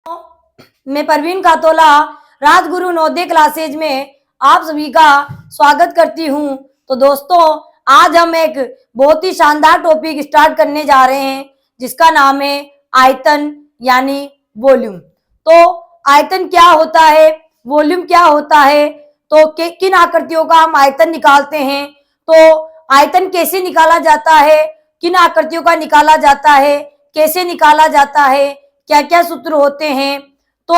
मैं परवीन कातोला राजगुरु नवोदय क्लासेज में आप सभी का स्वागत करती हूं। तो दोस्तों, आज हम एक बहुत ही शानदार टॉपिक स्टार्ट करने जा रहे हैं जिसका नाम है आयतन यानी वॉल्यूम। तो आयतन क्या होता है, वॉल्यूम क्या होता है, तो किन आकृतियों का हम आयतन निकालते हैं, तो आयतन कैसे निकाला जाता है, किन आकृतियों का निकाला जाता है, कैसे निकाला जाता है, क्या क्या सूत्र होते हैं, तो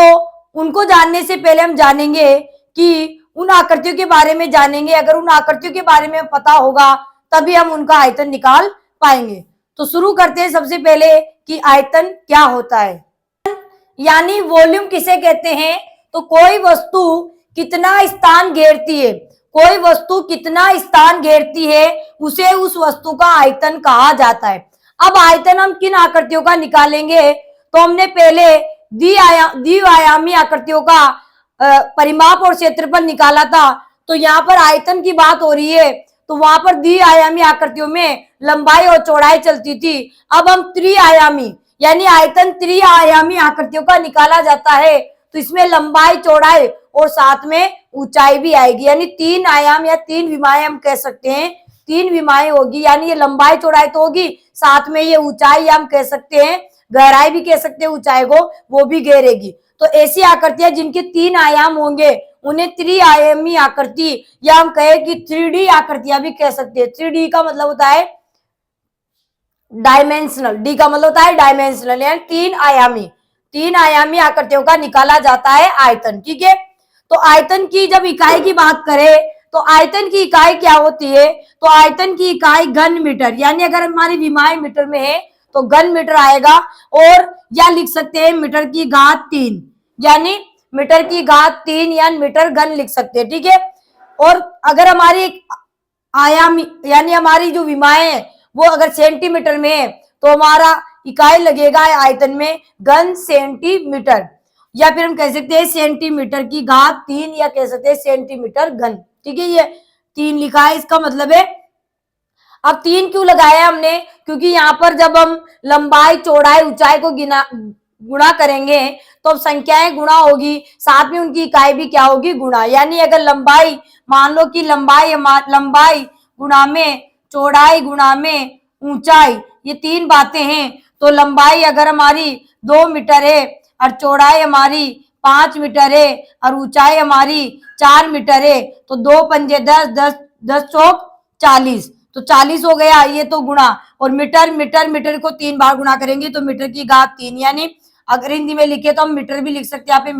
उनको जानने से पहले हम जानेंगे कि उन आकृतियों के बारे में जानेंगे। अगर उन आकृतियों के बारे में पता होगा तभी हम उनका आयतन निकाल पाएंगे। तो शुरू करते हैं सबसे पहले कि आयतन क्या होता है। यानी वॉल्यूम किसे कहते हैं, तो कोई वस्तु कितना स्थान घेरती है, कोई वस्तु कितना स्थान घेरती है उसे उस वस्तु का आयतन कहा जाता है। अब आयतन हम किन आकृतियों का निकालेंगे, तो हमने पहले द्विआयामी आकृतियों का परिमाप और क्षेत्रफल निकाला था। तो यहाँ पर आयतन की बात हो रही है, तो वहां पर द्विआयामी आकृतियों में लंबाई और चौड़ाई चलती थी। अब हम त्रिआयामी यानी आयतन त्रिआयामी आकृतियों का निकाला जाता है, तो इसमें लंबाई, चौड़ाई और साथ में ऊंचाई भी आएगी। यानी तीन आयाम या तीन विमाएं हम कह सकते हैं, तीन विमाएं होगी। यानी ये लंबाई चौड़ाई तो होगी, साथ में ये ऊंचाई हम कह सकते हैं, गहराई भी कह सकते हैं ऊंचाई को, वो भी घेरेगी। तो ऐसी आकृतियां जिनके तीन आयाम होंगे उन्हें त्रिआयामी आकृति या हम कहे कि 3D आकृतियां भी कह सकते हैं। 3D का मतलब होता है डायमेंशनल, डी का मतलब होता है डायमेंशनल, यानी तीन आयामी आकृतियों का निकाला जाता है आयतन। ठीक है, तो आयतन की जब इकाई की बात करें तो आयतन की इकाई क्या होती है, तो आयतन की इकाई घन मीटर, यानी अगर हमारी विमाएं मीटर में है तो घन मीटर आएगा, और या लिख सकते हैं मीटर की घात 3, यानी मीटर की घात 3 या मीटर घन लिख सकते हैं। ठीक है, और अगर हमारी आयामी यानी हमारी जो विमाएं है वो अगर सेंटीमीटर में है तो हमारा इकाई लगेगा आयतन में घन सेंटीमीटर, या फिर हम कह सकते हैं सेंटीमीटर की घात 3 या कह सकते हैं सेंटीमीटर घन। ठीक है, ये 3 लिखा है, इसका मतलब है। अब 3 क्यों लगाया हमने, क्योंकि यहाँ पर जब हम लंबाई, चौड़ाई, ऊंचाई को गुणा करेंगे तो अब संख्याएं गुणा होगी, साथ में उनकी इकाई भी क्या होगी, गुणा। यानी अगर लंबाई, मान लो कि लंबाई गुणा में चौड़ाई गुणा में ऊंचाई, ये 3 बातें हैं, तो लंबाई अगर हमारी 2 मीटर है और चौड़ाई हमारी 5 मीटर है और ऊंचाई हमारी 4 मीटर है, तो 2 पंजे 10, 10 10 चौक 40, तो 40 हो गया। ये तो गुणा, और मीटर को 3 बार गुणा करेंगे तो मीटर की घात 3, यानी अगर हिंदी में लिखे तो हम मीटर भी लिख सकते हैं, यहाँ पे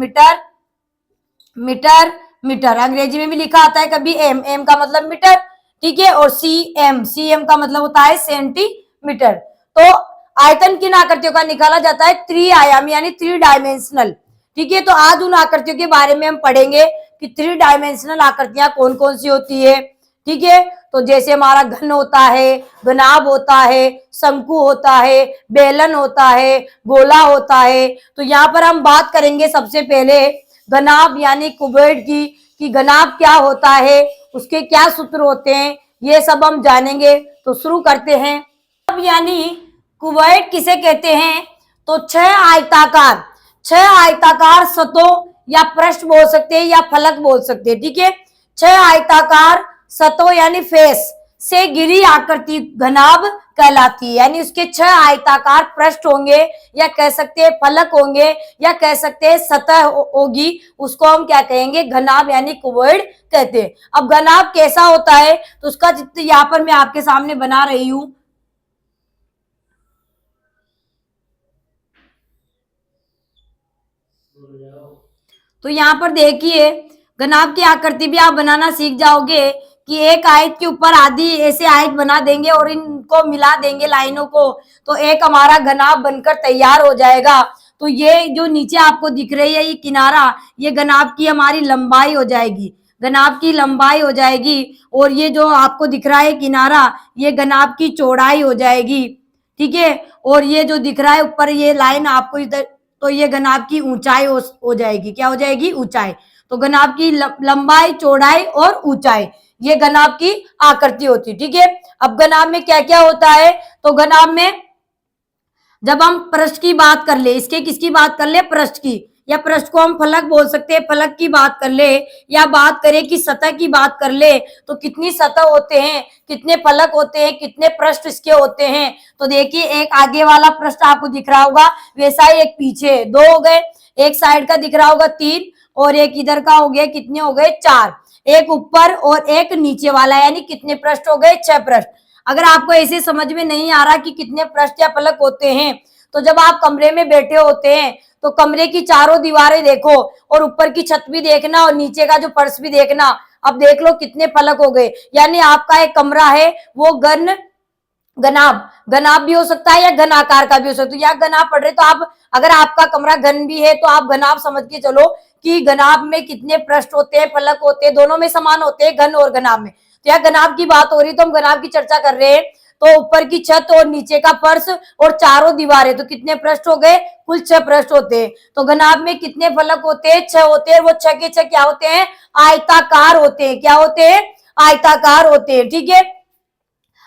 मीटर अंग्रेजी में भी लिखा आता है कभी एम का मतलब मीटर। ठीक है, और सीएम का मतलब होता है सेंटीमीटर। तो आयतन किन आकृतियों का निकाला जाता है, त्रिआयामी यानी 3 डायमेंशनल। ठीक है, तो आज उन आकृतियों के बारे में हम पढ़ेंगे कि 3 डायमेंशनल आकृतियां कौन कौन सी होती है। ठीक है, तो जैसे हमारा घन होता है, घनाभ होता है, शंकु होता है, बेलन होता है, गोला होता है। तो यहाँ पर हम बात करेंगे सबसे पहले घनाभ यानी क्यूबॉइड की, कि घनाभ क्या होता है, उसके क्या सूत्र होते हैं, ये सब हम जानेंगे। तो शुरू करते हैं। अब यानी क्यूबॉइड किसे कहते हैं, तो 6 आयताकार सतहों या पृष्ठ बोल सकते हैं या फलक बोल सकते हैं। ठीक है, 6 आयताकार सतहों यानी फेस से घिरी आकृति घनाभ कहलाती है। यानी उसके 6 आयताकार पृष्ठ होंगे या कह सकते हैं फलक होंगे या कह सकते हैं सतह होगी, उसको हम क्या कहेंगे, घनाभ यानी क्यूबॉइड कहते हैं। अब घनाभ कैसा होता है, तो उसका चित्र यहाँ पर मैं आपके सामने बना रही हूं। तो यहाँ पर देखिए घनाभ की आकृति भी आप बनाना सीख जाओगे कि एक आयत के ऊपर आधी ऐसे आयत बना देंगे और इनको मिला देंगे लाइनों को, तो एक हमारा घनाभ बनकर तैयार हो जाएगा। तो ये जो नीचे आपको दिख रही है ये किनारा, ये घनाभ की हमारी लंबाई हो जाएगी, घनाभ की लंबाई हो जाएगी, और ये जो आपको दिख रहा है किनारा, ये घनाभ की चौड़ाई हो जाएगी। ठीक है, और ये जो दिख रहा है ऊपर ये लाइन आपको इधर, तो ये घनाभ की ऊंचाई हो जाएगी, क्या हो जाएगी, ऊंचाई। तो घनाभ की लंबाई, चौड़ाई और ऊंचाई, ये घनाभ की आकृति होती है। ठीक है, अब घनाभ में क्या क्या होता है, तो घनाभ में जब हम पृष्ठ की बात कर ले, इसके किसकी बात कर ले, पृष्ठ की, या पृष्ठ को हम फलक बोल सकते हैं, फलक की बात कर ले, या बात करें कि सतह की बात कर ले, तो कितनी सतह होते हैं, कितने फलक होते हैं, कितने पृष्ठ इसके होते हैं। तो देखिए एक आगे वाला पृष्ठ आपको दिख रहा होगा, वैसा ही एक पीछे, 2 हो गए, एक साइड का दिख रहा होगा 3, और एक इधर का हो गया, कितने हो गए 4, एक ऊपर और एक नीचे वाला, यानी कितने पृष्ठ हो गए 6 पृष्ठ। अगर आपको ऐसे समझ में नहीं आ रहा कि कितने पृष्ठ या फलक होते हैं, तो जब आप कमरे में बैठे होते हैं तो कमरे की चारों दीवारें देखो, और ऊपर की छत भी देखना, और नीचे का जो फर्श भी देखना। अब देख लो कितने फलक हो गए, यानी आपका एक कमरा है वो घनाभ भी हो सकता है या घन आकार का भी हो सकता है। या घनाभ पढ़ रहे तो आप, अगर आपका कमरा घन भी है तो आप घनाभ समझ के चलो कि घनाभ में कितने पृष्ठ होते हैं, फलक होते हैं, दोनों में समान होते हैं, घन और घनाभ में। तो यहाँ घनाभ की बात हो रही, तो हम घनाभ की चर्चा कर रहे हैं। तो ऊपर की छत और नीचे का फर्श और चारों दीवारें, तो कितने पृष्ठ हो गए, कुल 6 पृष्ठ होते हैं। तो घनाभ में कितने फलक होते हैं, 6 होते हैं। वो 6 के 6 क्या होते हैं, आयताकार होते हैं। क्या होते हैं, आयताकार होते हैं। ठीक है,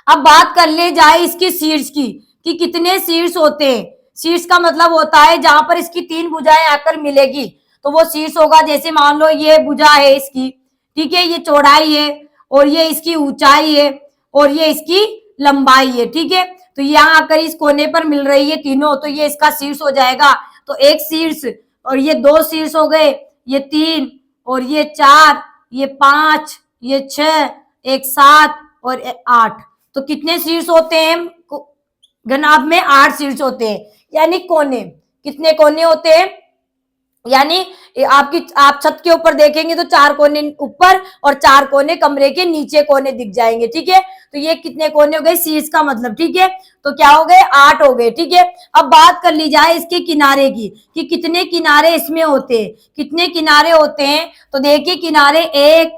अब बात कर ले जाए इसके शीर्ष की, कि कितने शीर्ष होते हैं। शीर्ष का मतलब होता है जहां पर इसकी 3 भुजाएं आकर मिलेगी, तो वो शीर्ष होगा। जैसे मान लो ये भुजा है इसकी, ठीक है, ये चौड़ाई है, और ये इसकी ऊंचाई है, और ये इसकी लंबाई है। ठीक है, तो यहाँ आकर इस कोने पर मिल रही है तीनों, तो ये इसका शीर्ष हो जाएगा। तो एक शीर्ष, और ये 2 शीर्ष हो गए, ये 3, और ये 4, ये 5, ये 6, एक 7 और 8। तो कितने शीर्ष होते हैं घनाभ में, 8 शीर्ष होते हैं। यानी कोने, कितने कोने होते हैं, यानी आप छत के ऊपर देखेंगे तो 4 कोने ऊपर और 4 कोने कमरे के नीचे कोने दिख जाएंगे। ठीक है, तो ये कितने कोने हो गए शीर्ष का मतलब। ठीक है, तो क्या हो गए, 8 हो गए। ठीक है, अब बात कर ली जाए इसके किनारे की, कि कितने किनारे इसमें होते हैं, कितने किनारे होते हैं। तो देखिए किनारे 1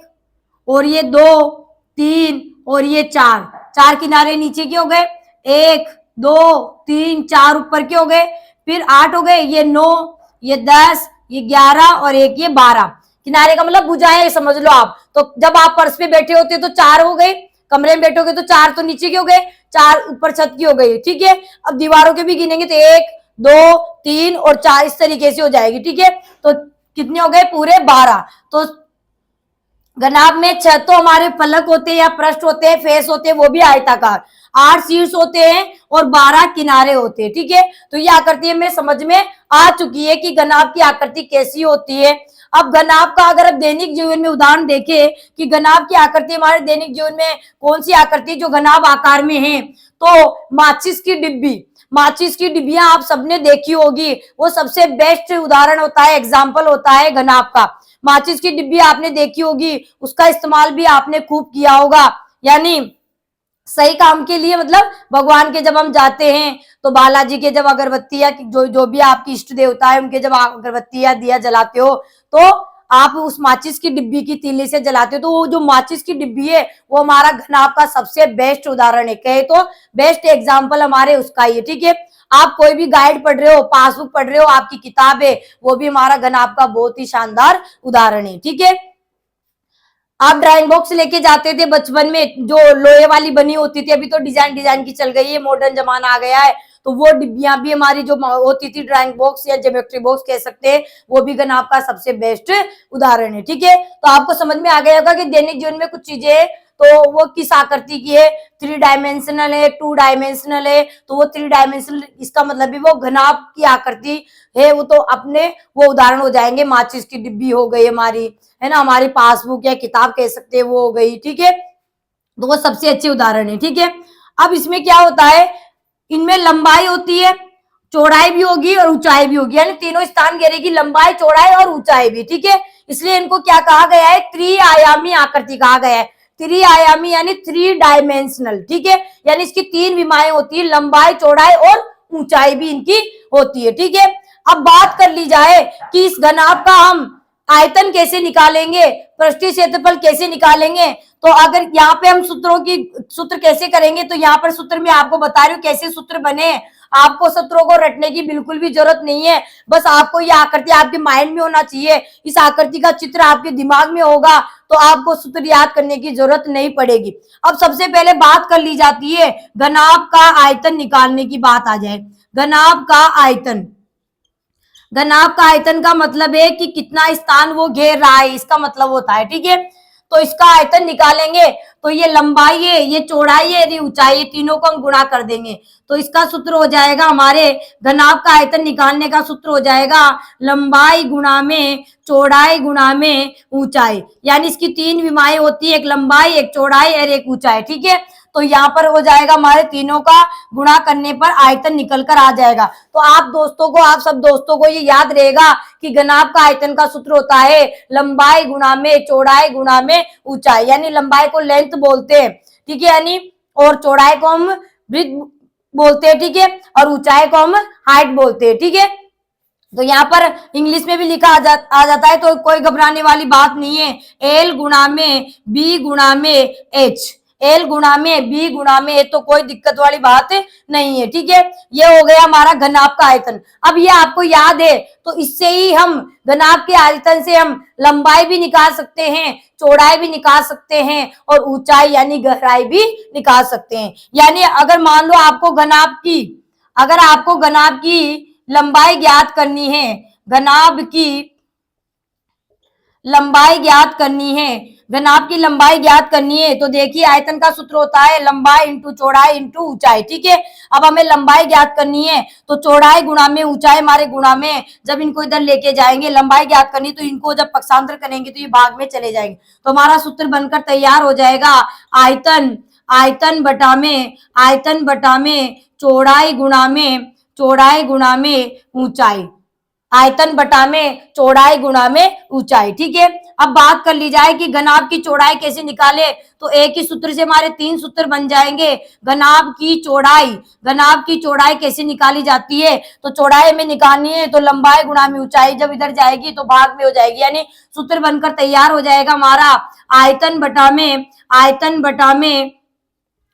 और ये 2, 3 और ये 4 किनारे नीचे के हो गए, 1 2 3 4 ऊपर के हो गए, फिर 8 हो गए, ये 9, ये 10, ये 11 और एक ये 12 किनारे का मतलब भुजाएं समझ लो आप। तो जब आप फर्श पे बैठे होते तो 4 हो गए, कमरे में बैठोगे तो 4 तो नीचे के हो गए, 4 ऊपर छत की हो गई। ठीक है, अब दीवारों के भी गिनेंगे तो 1 2 3 और 4 इस तरीके से हो जाएगी। ठीक है, तो कितने हो गए, पूरे 12। तो घनाभ में 6 तो हमारे फलक होते हैं या पृष्ठ होते हैं, फेस होते हैं, वो भी आयताकार, 8 शीर्ष होते हैं और 12 किनारे होते हैं। ठीक है, तो ये आकृति में समझ में आ चुकी है कि घनाभ की आकृति कैसी होती है। अब घनाभ का अगर आप दैनिक जीवन में उदाहरण देखें कि घनाभ की आकृति हमारे दैनिक जीवन में कौन सी आकृति जो घनाभ आकार में है, तो माचिस की डिब्बी, माचिस की डिब्बियां आप सबने देखी होगी, वो सबसे बेस्ट उदाहरण होता है, एग्जाम्पल होता है घनाभ का। माचिस की डिब्बी आपने देखी होगी, उसका इस्तेमाल भी आपने खूब किया होगा, यानी सही काम के लिए, मतलब भगवान के जब हम जाते हैं तो बालाजी के जब अगरबत्ती या जो भी आपकी इष्ट देवता है उनके जब अगरबत्ती या दिया जलाते हो तो आप उस माचिस की डिब्बी की तीली से जलाते हो। तो वो जो माचिस की डिब्बी है वो हमारा घनाभ का सबसे बेस्ट उदाहरण है, कहे तो बेस्ट एग्जाम्पल हमारे उसका ही है। ठीक है, आप कोई भी गाइड पढ़ रहे हो, पासबुक पढ़ रहे हो, आपकी किताब है, वो भी हमारा घनाभ का बहुत ही शानदार उदाहरण है। ठीक है, आप ड्राइंग बॉक्स लेके जाते थे बचपन में, जो लोहे वाली बनी होती थी, अभी तो डिजाइन डिजाइन की चल गई है, मॉडर्न जमाना आ गया है, तो वो डिब्बियां भी हमारी जो होती थी ड्राइंग बॉक्स या ज्योमेट्री बॉक्स कह सकते हैं, वो भी घनाभ का सबसे बेस्ट उदाहरण है। ठीक है, तो आपको समझ में आ गया होगा कि दैनिक जीवन में कुछ चीजें तो वो किस आकृति की है, 3 डायमेंशनल है, 2 डायमेंशनल है, तो वो 3 डायमेंशनल इसका मतलब भी वो घनाभ की आकृति है, वो तो अपने वो उदाहरण हो जाएंगे। माचिस की डिब्बी हो गई हमारी, है ना, हमारी पासबुक या किताब कह सकते हैं वो हो गई। ठीक है, तो वो सबसे अच्छे उदाहरण है। ठीक है, अब इसमें क्या होता है, इनमें लंबाई होती है, चौड़ाई भी होगी और ऊंचाई भी होगी, यानी तीनों स्थान घेरेगी, लंबाई चौड़ाई और ऊंचाई भी। ठीक है, इसलिए इनको क्या कहा गया है, त्रिआयामी आकृति कहा गया है। त्रिआयामी यानी 3 डायमेंशनल। ठीक है, यानी इसकी 3 विमाएं होती है, लंबाई चौड़ाई और ऊंचाई भी इनकी होती है। ठीक है, अब बात कर ली जाए कि इस घनाभ का हम आयतन कैसे निकालेंगे, पृष्ठीय क्षेत्रफल कैसे निकालेंगे, तो अगर यहाँ पे हम सूत्र कैसे करेंगे, तो यहाँ पर सूत्र में आपको बता रही हूँ कैसे सूत्र बने। आपको सूत्रों को रटने की बिल्कुल भी जरूरत नहीं है, बस आपको ये आकृति आपके माइंड में होना चाहिए, इस आकृति का चित्र आपके दिमाग में होगा तो आपको सूत्र याद करने की जरूरत नहीं पड़ेगी। अब सबसे पहले बात कर ली जाती है घनाभ का आयतन निकालने की बात आ जाए। घनाभ का आयतन। घनाभ का आयतन का मतलब है कि कितना स्थान वो घेर रहा है, इसका मतलब होता है। ठीक है, तो इसका आयतन निकालेंगे तो ये लंबाई है, ये चौड़ाई है, ये ऊंचाई, तीनों को हम गुणा कर देंगे तो इसका सूत्र हो जाएगा, हमारे घनाभ का आयतन निकालने का सूत्र हो जाएगा लंबाई गुणा में चौड़ाई गुणा में ऊंचाई। यानी इसकी तीन विमाएं होती है, एक लंबाई, एक चौड़ाई और एक ऊंचाई। ठीक है, तो यहाँ पर हो जाएगा हमारे तीनों का गुणा करने पर आयतन निकल कर आ जाएगा। तो आप सब दोस्तों को ये याद रहेगा कि घनाभ का आयतन का सूत्र होता है लंबाई गुणा में चौड़ाई गुणा में ऊंचाई। यानी लंबाई को लेंथ बोलते हैं, ठीक है, यानी और चौड़ाई को हम ब्रेड्थ बोलते हैं। ठीक है, और ऊंचाई को हम हाइट बोलते हैं। ठीक है, तो यहाँ पर इंग्लिश में भी लिखा आ जाता है, तो कोई घबराने वाली बात नहीं है। एल गुणा में बी गुणा में एच, एल गुणा में बी गुणा में एच, तो कोई दिक्कत वाली बात नहीं है। ठीक है, ये हो गया हमारा घनाभ का आयतन। अब ये आपको याद है तो इससे ही हम घनाभ के आयतन से हम लंबाई भी निकाल सकते हैं, चौड़ाई भी निकाल सकते हैं और ऊंचाई यानी गहराई भी निकाल सकते हैं। यानी अगर मान लो आपको घनाभ की लंबाई ज्ञात करनी है, घनाभ की लंबाई ज्ञात करनी है तो देखिए आयतन का सूत्र होता है लंबाई इंटू चौड़ाई इंटू ऊंचाई। ठीक है, अब हमें लंबाई ज्ञात करनी है तो चौड़ाई गुणा में ऊंचाई हमारे गुणा में, जब इनको इधर लेके जाएंगे लंबाई ज्ञात करनी तो इनको जब पक्षांतर करेंगे तो ये भाग में चले जाएंगे, तो हमारा सूत्र बनकर तैयार हो जाएगा आयतन बटा में चौड़ाई गुणा में ऊंचाई, आयतन बटा में चौड़ाई गुणा में ऊंचाई। ठीक है, अब बात कर ली जाए कि घनाभ की चौड़ाई कैसे निकाले, तो एक ही सूत्र से हमारे तीन सूत्र बन जाएंगे। घनाभ की चौड़ाई कैसे निकाली जाती है, तो चौड़ाई में निकालनी है तो लंबाई गुणा में ऊंचाई, जब इधर जाएगी तो भाग में हो जाएगी, यानी सूत्र बनकर तैयार हो जाएगा हमारा आयतन बटा में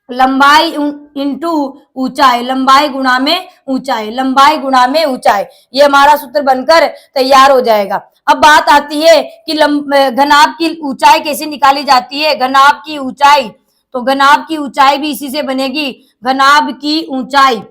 लंबाई इंटू ऊंचाई, लंबाई गुणा में ऊंचाई, ये हमारा सूत्र बनकर तैयार हो जाएगा। अब बात आती है कि घनाभ की ऊंचाई कैसे निकाली जाती है। घनाभ की ऊंचाई भी इसी से बनेगी। घनाभ की ऊंचाई,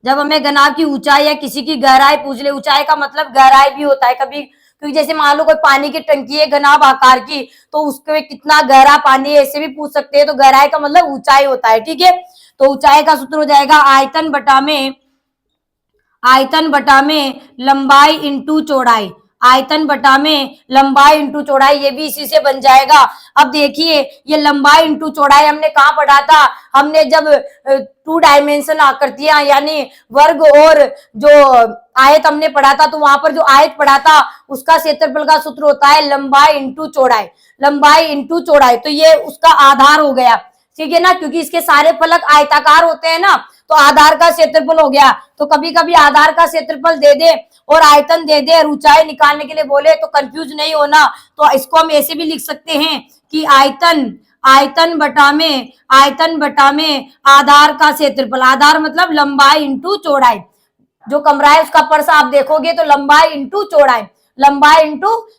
जब हमें घनाभ की ऊंचाई या किसी की गहराई पूछ ले, ऊंचाई का मतलब गहराई भी होता है कभी, क्योंकि जैसे मान लो कोई पानी की टंकी है घनाभ आकार की, तो उसके कितना गहरा पानी है ऐसे भी पूछ सकते हैं, तो गहराई का मतलब ऊंचाई होता है। ठीक है, तो ऊंचाई का सूत्र हो जाएगा आयतन बटा में लंबाई इंटू चौड़ाई, ये भी इसी से बन जाएगा। अब देखिए ये लंबाई इंटू चौड़ाई हमने कहाँ पढ़ा था, हमने जब 2 डायमेंशन आकृतियां यानी वर्ग और जो आयत हमने पढ़ा था, तो वहां पर जो आयत पढ़ा था उसका क्षेत्रफल का सूत्र होता है लंबाई इंटू चौड़ाई, तो ये उसका आधार हो गया। ठीक है ना, क्योंकि इसके सारे फलक आयताकार होते हैं ना, तो आधार का क्षेत्रफल हो गया। तो कभी कभी आधार का क्षेत्रफल दे दे और आयतन दे दे और ऊंचाई निकालने के लिए बोले तो कंफ्यूज नहीं होना, तो इसको हम ऐसे भी लिख सकते हैं कि आयतन बटा में आधार का क्षेत्रफल, आधार मतलब लंबाई इंटू चौड़ाई, जो कमरा है उसका फर्श आप देखोगे तो लंबाई इंटू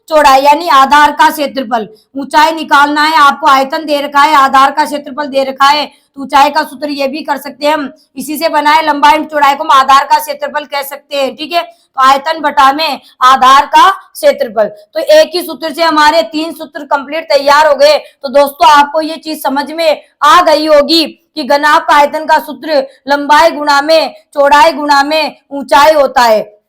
चौड़ाई यानी आधार का क्षेत्रफल। ऊंचाई निकालना है आपको, आयतन दे रखा है, आधार का क्षेत्रफल दे रखा है, तो ऊंचाई का सूत्र ये भी कर सकते हैं हम, इसी से बना है लंबाई इंटू चौड़ाई को हम आधार का क्षेत्रफल कह सकते हैं। ठीक है, तो आयतन बटा में आधार का क्षेत्रफल, तो एक ही सूत्र से हमारे 3 सूत्र कंप्लीट तैयार हो गए। तो दोस्तों आपको ये चीज समझ में आ गई होगी कि घनाभ का आयतन का सूत्र लंबाई गुणा में चौड़ाई गुणा में ऊंचाई होता है,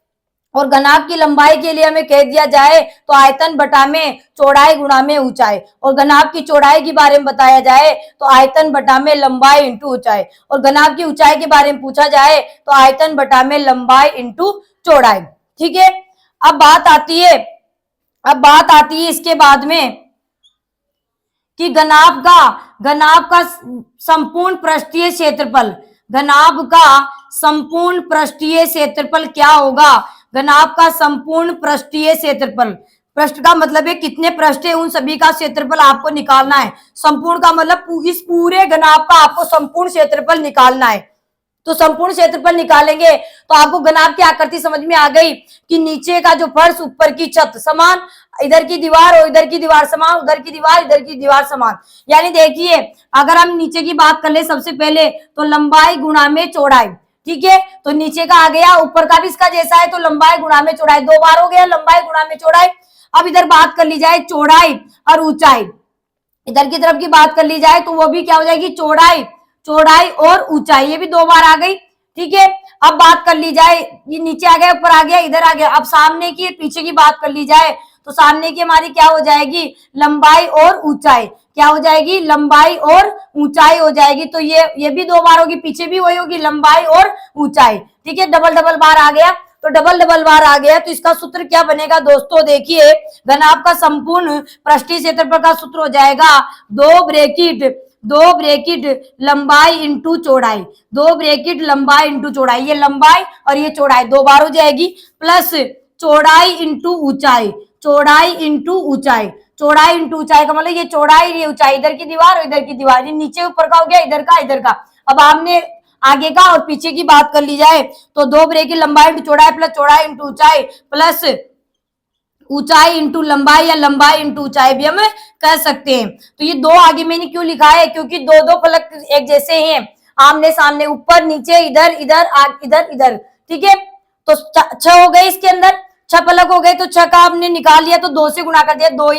और घनाभ की लंबाई के लिए हमें कह दिया जाए तो आयतन बटा में चौड़ाई गुणा में ऊंचाई, और घनाभ की चौड़ाई के बारे में बताया जाए तो आयतन बटा में लंबाई इंटू ऊंचाई, और घनाभ की ऊंचाई के बारे में पूछा जाए तो आयतन बटा में लंबाई इंटू चौड़ाई। ठीक है, अब बात आती है इसके बाद में कि घनाभ का संपूर्ण पृष्ठीय क्षेत्रफल, घनाभ का संपूर्ण पृष्ठीय क्षेत्रफल क्या होगा। घनाभ का संपूर्ण पृष्ठीय क्षेत्रफल, पृष्ठ का मतलब है कितने पृष्ठ है उन सभी का क्षेत्रफल आपको निकालना है। संपूर्ण का मतलब इस पूरे घनाभ का आपको संपूर्ण क्षेत्रफल निकालना है। तो संपूर्ण क्षेत्रफल निकालेंगे तो आपको घनाभ की आकृति समझ में आ गई कि नीचे का जो फर्श ऊपर की छत समान, इधर की दीवार और इधर की दीवार समान, उधर की दीवार इधर की दीवार समान। यानी देखिए अगर हम नीचे की बात कर ले सबसे पहले तो लंबाई गुणा में चौड़ाई, ठीक है। तो नीचे का आ गया, ऊपर का भी इसका जैसा है, तो लंबाई गुणा में चौड़ाई, 2 बार हो गया लंबाई गुणा में चौड़ाई। अब इधर बात कर ली जाए चौड़ाई और ऊंचाई, इधर की तरफ की बात कर ली जाए तो वो भी क्या हो जाएगी, चौड़ाई, चौड़ाई और ऊंचाई, ये भी 2 बार आ गई, ठीक है। अब बात कर ली जाए, ये नीचे आ गया, ऊपर आ गया, इधर आ गया। अब सामने की पीछे की बात कर ली जाए तो सामने की हमारी क्या हो जाएगी, लंबाई और ऊंचाई, क्या हो जाएगी, लंबाई और ऊंचाई हो जाएगी। तो ये भी 2 बार होगी, पीछे भी वही होगी, लंबाई और ऊंचाई, ठीक है। डबल डबल बार आ गया, तो डबल डबल बार आ गया, तो इसका सूत्र क्या बनेगा दोस्तों, देखिए घनाभ का संपूर्ण पृष्ठीय क्षेत्रफल का सूत्र हो जाएगा 2 ब्रैकेट लंबाई इंटू चौड़ाई, 2 ब्रैकेट लंबाई इंटू चौड़ाई, ये लंबाई और ये चौड़ाई 2 बार हो जाएगी, प्लस चौड़ाई इंटू ऊंचाई, चौड़ाई इंटू ऊंचाई, चौड़ाई इंटू ऊंचाई का मतलब ये चौड़ाई, ये ऊंचाई, इधर की दीवार और इधर की दीवार, ये नीचे ऊपर का हो गया, इधर का इधर का। अब आपने आगे का और पीछे की बात कर ली जाए तो 2 ब्रैकेट लंबाई इंटू चौड़ाई प्लस चौड़ाई इंटू ऊंचाई प्लस ऊंचाई इंटू लंबाई या लंबाई इंटू ऊंचाई भी हम कह सकते हैं। तो ये 2 आगे मैंने क्यों लिखा है, क्योंकि दो फलक एक जैसे हैं, आमने सामने, ऊपर नीचे, इधर इधर इधर इधर, ठीक है। तो 6 हो गए, इसके अंदर 6 फलक हो गए, तो 6 का आपने निकाल लिया तो 2 से गुणा कर दिया, 2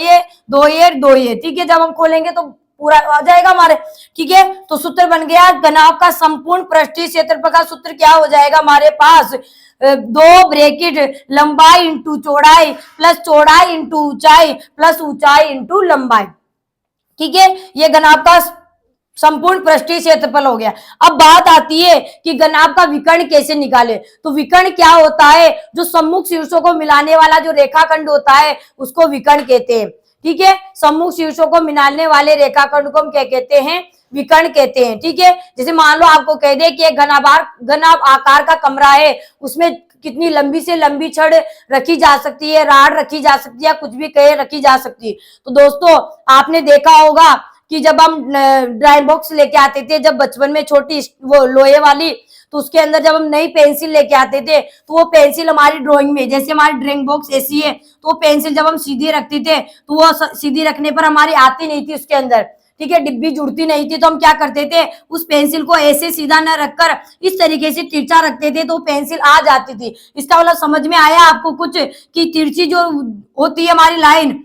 ये, ठीक है। जब हम खोलेंगे तो पूरा आ जाएगा हमारे, ठीक है। तो सूत्र बन गया घनाभ का संपूर्ण पृष्ठीय क्षेत्रफल का सूत्र क्या हो जाएगा हमारे पास, 2 ब्रैकेट लंबाई इंटू चौड़ाई प्लस चौड़ाई इंटू ऊंचाई प्लस ऊंचाई इंटू लंबाई, ठीक है। ये घनाभ का संपूर्ण पृष्ठीय क्षेत्रफल हो गया। अब बात आती है कि घनाभ का विकर्ण कैसे निकाले। तो विकर्ण क्या होता है, जो सम्मुख शीर्षों को मिलाने वाला जो रेखाखंड होता है उसको विकर्ण कहते हैं, ठीक है। सम्मुख शीर्षों को मिलाने वाले रेखाखंड को हम क्या कहते हैं, विकर्ण कहते हैं, ठीक है। जैसे मान लो आपको कह दे कि एक घनाभ आकार का कमरा है, उसमें कितनी लंबी से लंबी छड़ रखी जा सकती है, राड रखी जा सकती है, कुछ भी कहे रखी जा सकती है। तो दोस्तों आपने देखा होगा कि जब हम ड्राइंग बॉक्स लेके आते थे, जब बचपन में छोटी वो लोहे वाली, तो उसके अंदर जब हम नई पेंसिल लेके आते थे तो वो पेंसिल हमारी ड्राइंग में, जैसे हमारी ड्राइंग बॉक्स ऐसी है, तो वो पेंसिल जब हम सीधी रखते थे तो वो सीधी रखने पर हमारी आती नहीं थी उसके अंदर, ठीक है, डिब्बी जुड़ती नहीं थी। तो हम क्या करते थे, उस पेंसिल को ऐसे सीधा न रखकर इस तरीके से तिरछा रखते थे तो पेंसिल आ जाती थी। इसका मतलब समझ में आया आपको कुछ, कि तिरछी जो होती है हमारी लाइन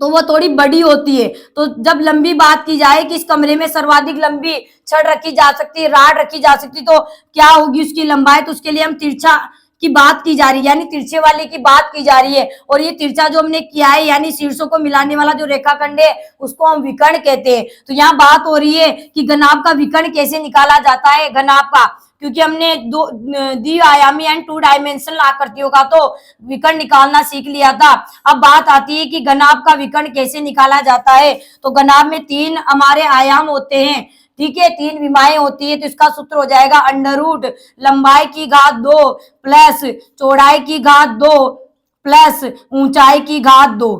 तो वो थोड़ी बड़ी होती है। तो जब लंबी बात की जाए कि इस कमरे में सर्वाधिक लंबी छड़ रखी जा सकती है, राड रखी जा सकती, तो क्या होगी उसकी लंबाई, तो उसके लिए हम तिरछा की बात की जा रही है, यानी तिरछे वाले की बात की जा रही है। और ये तिरछा जो हमने किया है, यानी शीर्षों को मिलाने वाला जो रेखाखंड है उसको हम विकर्ण कहते हैं। तो यहाँ बात हो रही है कि घनाभ का विकर्ण कैसे निकाला जाता है। घनाभ का, क्योंकि हमने द्विआयामी एंड 2 डायमेंशनल आकृतियों का तो विकर्ण निकालना सीख लिया था। अब बात आती है कि घनाभ का विकर्ण कैसे निकाला जाता है। तो घनाभ में 3 हमारे आयाम होते हैं, ठीक है, 3 विमाएं होती है। तो इसका सूत्र हो जाएगा अंडर रूट लंबाई की घात 2 प्लस चौड़ाई की घात 2 प्लस ऊंचाई की घात 2।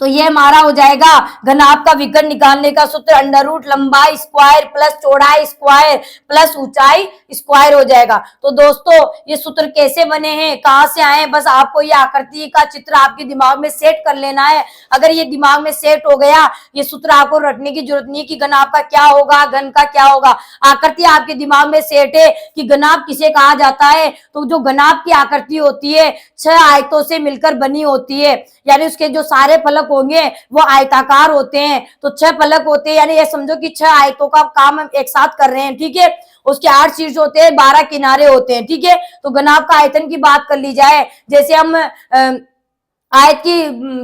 तो ये हमारा हो जाएगा घनाभ का विकर्ण निकालने का सूत्र, अंडर रूट लंबाई स्क्वायर प्लस चौड़ाई स्क्वायर प्लस ऊंचाई स्क्वायर हो जाएगा। तो दोस्तों ये सूत्र कैसे बने हैं, कहां से आए, बस आपको ये आकृति का चित्र आपके दिमाग में सेट कर लेना है। अगर ये दिमाग में सेट हो गया, ये सूत्र आपको रटने की जरूरत नहीं कि घनाभ का क्या होगा, घन का क्या होगा। आकृति आपके दिमाग में सेट है कि घनाभ किसे कहा जाता है। तो जो घनाभ की आकृति होती है 6 आयतों से मिलकर बनी होती है, यानी उसके जो सारे फलक होंगे वो आयताकार होते हैं। तो 6 फलक होते हैं, यानी ये समझो कि 6 आयतों का काम हम एक साथ कर रहे हैं, ठीक है। उसके 8 शीर्ष होते हैं, 12 किनारे होते हैं, ठीक है। तो घनाभ का आयतन की बात कर ली जाए, जैसे हम आयत की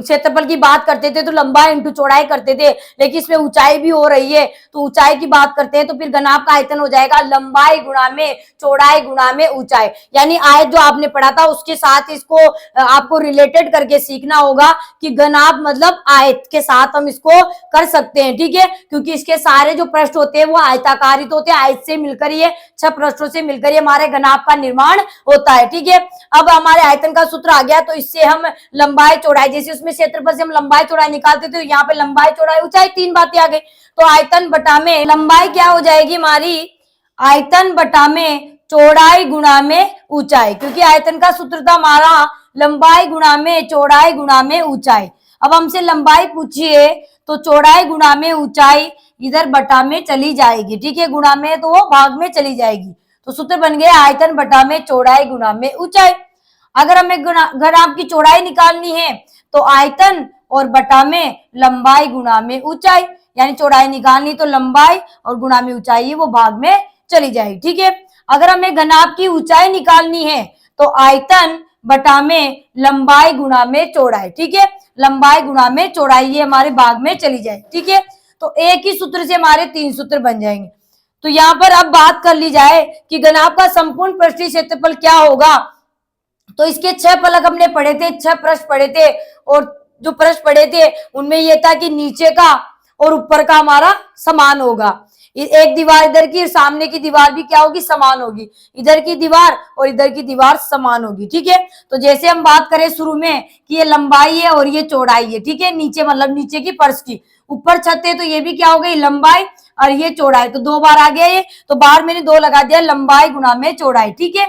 क्षेत्रफल की बात करते थे तो लंबाई इंटू चौड़ाई करते थे, लेकिन इसमें ऊंचाई भी हो रही है तो ऊंचाई की बात करते हैं, तो फिर घनाभ का आयतन हो जाएगा लंबाई गुणा में चौड़ाई गुणा में ऊंचाई। यानी आयत जो आपने पढ़ा था उसके साथ इसको आपको रिलेटेड करके सीखना होगा कि घनाभ मतलब आयत के साथ हम इसको कर सकते हैं, ठीक है, क्योंकि इसके सारे जो पृष्ठ होते हैं वो आयताकारित होते हैं। आयत से मिलकर ये 6 पृष्ठों से मिलकर ये हमारे घनाभ का निर्माण होता है, ठीक है। अब हमारे आयतन का सूत्र आ गया, तो इससे हम लंबाई चौड़ाई, जैसे उसमें क्षेत्रफल से हम लंबाई चौड़ाई निकालते थे, यहाँ पे लंबाई चौड़ाई ऊंचाई 3 बातें आ गई। तो आयतन बटा में लंबाई क्या हो जाएगी हमारी, आयतन बटा में चौड़ाई गुणा में ऊंचाई, क्योंकि आयतन का सूत्र था हमारा लंबाई गुणा में चौड़ाई गुणा में ऊंचाई। अब हमसे लंबाई पूछिए तो चौड़ाई गुणा में ऊंचाई इधर बटा में चली जाएगी, ठीक है, गुणा में तो वो भाग में चली जाएगी। तो सूत्र बन गया आयतन बटा में चौड़ाई गुणा में ऊंचाई। अगर हमें घनाभ की चौड़ाई निकालनी है तो आयतन और बटा में लंबाई गुणा में ऊंचाई, यानी चौड़ाई निकालनी तो लंबाई और गुणा में ऊंचाई वो भाग में चली जाएगी। ठीक है, अगर हमें घनाभ की ऊंचाई निकालनी है तो आयतन बटा में लंबाई गुणा में चौड़ाई। ठीक है, लंबाई गुणा में चौड़ाई ये हमारे भाग में चली जाए। ठीक है, तो एक ही सूत्र से हमारे 3 सूत्र बन जाएंगे। तो यहाँ पर अब बात कर ली जाए कि घनाभ का संपूर्ण पृष्ठीय क्षेत्रफल क्या होगा, तो इसके 6 फलक हमने पढ़े थे, 6 प्रश्न पढ़े थे, और जो प्रश्न पढ़े थे उनमें यह था कि नीचे का और ऊपर का हमारा समान होगा। एक दीवार इधर की, सामने की दीवार भी क्या होगी, समान होगी, इधर की दीवार और इधर की दीवार समान होगी। ठीक है, तो जैसे हम बात करें शुरू में कि ये लंबाई है और ये चौड़ाई है। ठीक है, नीचे मतलब नीचे की फर्श की, ऊपर छत है तो ये भी क्या हो गई, लंबाई और ये चौड़ाई, तो 2 बार आ गया ये, तो बाहर मैंने 2 लगा दिया, लंबाई गुणा में चौड़ाई। ठीक है,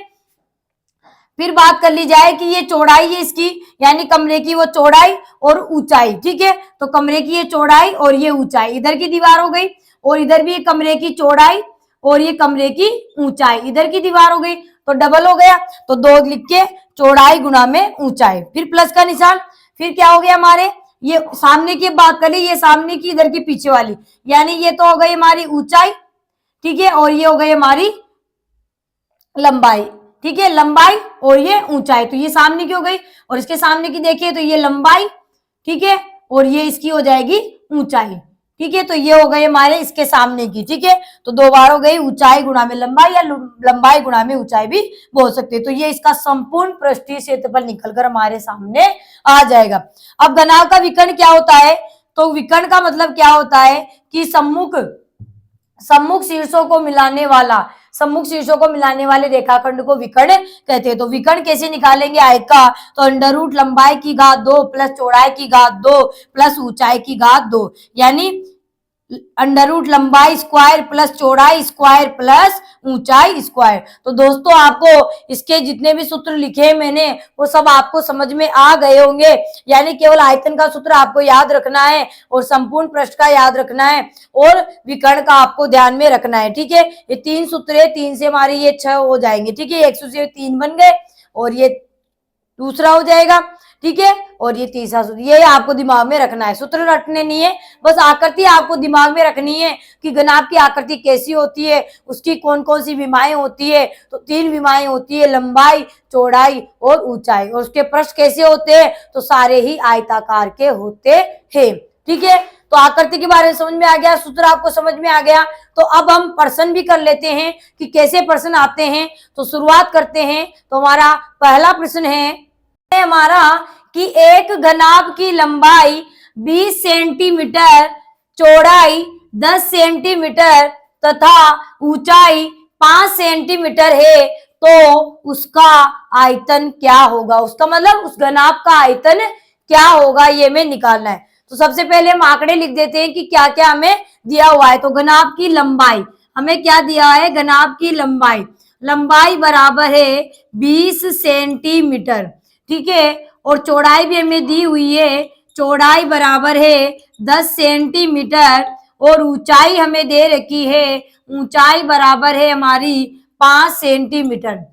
फिर बात कर ली जाए कि ये चौड़ाई है इसकी, यानी कमरे की वो चौड़ाई और ऊंचाई। ठीक है, तो कमरे की ये चौड़ाई और ये ऊंचाई, इधर की दीवार हो गई, और इधर भी कमरे की चौड़ाई और ये कमरे की ऊंचाई, इधर की दीवार हो गई, तो डबल हो गया, तो 2 लिख के चौड़ाई गुणा में ऊंचाई, फिर प्लस का निशान, फिर क्या हो गया हमारे, ये सामने की बात करें, ये सामने की इधर की पीछे वाली, यानी ये तो हो गई हमारी ऊंचाई। ठीक है, और ये हो गई हमारी लंबाई। ठीक है, लंबाई और ये ऊंचाई, तो ये सामने की हो गई, और इसके सामने की देखिए तो ये लंबाई। ठीक है, और ये इसकी हो जाएगी ऊंचाई। ठीक है, तो ये हो गई हमारे इसके सामने की। ठीक है, तो 2 बार हो गई ऊंचाई गुणा में लंबाई, या लंबाई गुणा में ऊंचाई भी बोल सकते हैं। तो ये इसका संपूर्ण पृष्ठीय क्षेत्रफल निकलकर हमारे सामने आ जाएगा। अब घनाभ का विकर्ण क्या होता है, तो विकर्ण का मतलब क्या होता है कि सम्मुख शीर्षों को मिलाने वाले रेखाखंड को विकर्ण कहते हैं। तो विकर्ण कैसे निकालेंगे आयत का, तो अंडर रूट लंबाई की घात 2 प्लस चौड़ाई की घात 2 प्लस ऊंचाई की घात 2, यानी अंडर रूट लंबाई स्क्वायर प्लस चौड़ाई स्क्वायर प्लस ऊंचाई स्क्वायर। तो दोस्तों आपको इसके जितने भी सूत्र लिखे मैंने वो सब आपको समझ में आ गए होंगे, यानी केवल आयतन का सूत्र आपको याद रखना है और संपूर्ण पृष्ठ का याद रखना है और विकर्ण का आपको ध्यान में रखना है। ठीक है, ये 3 सूत्र है, 3 से हमारे ये 6 हो जाएंगे। ठीक है, 100 से 3 बन गए और ये दूसरा हो जाएगा। ठीक है, और ये तीसरा सूत्र, ये आपको दिमाग में रखना है, सूत्र रटने नहीं है, बस आकृति आपको दिमाग में रखनी है कि घनाभ की आकृति कैसी होती है, उसकी कौन कौन सी विमाएं होती है। तो 3 विमाएं होती है, लंबाई, चौड़ाई और ऊंचाई, और उसके पृष्ठ कैसे होते हैं, तो सारे ही आयताकार के होते हैं। ठीक है, तो आकृति के बारे में समझ में आ गया, सूत्र आपको समझ में आ गया। तो अब हम प्रश्न भी कर लेते हैं कि कैसे प्रश्न आते हैं। तो शुरुआत करते हैं। तो हमारा पहला प्रश्न है हमारा कि एक घनाभ की लंबाई 20 सेंटीमीटर, चौड़ाई 10 सेंटीमीटर तथा ऊंचाई 5 सेंटीमीटर है, तो उसका आयतन क्या होगा, उसका मतलब उस घनाभ का आयतन क्या होगा, ये हमें निकालना है। तो सबसे पहले हम आंकड़े लिख देते हैं कि क्या क्या हमें दिया हुआ है। तो घनाभ की लंबाई हमें क्या दिया है, घनाभ की लंबाई बराबर है 20 सेंटीमीटर। ठीक है, और चौड़ाई भी हमें दी हुई है, चौड़ाई बराबर है 10 सेंटीमीटर, और ऊंचाई हमें दे रखी है, ऊंचाई बराबर है हमारी 5 सेंटीमीटर।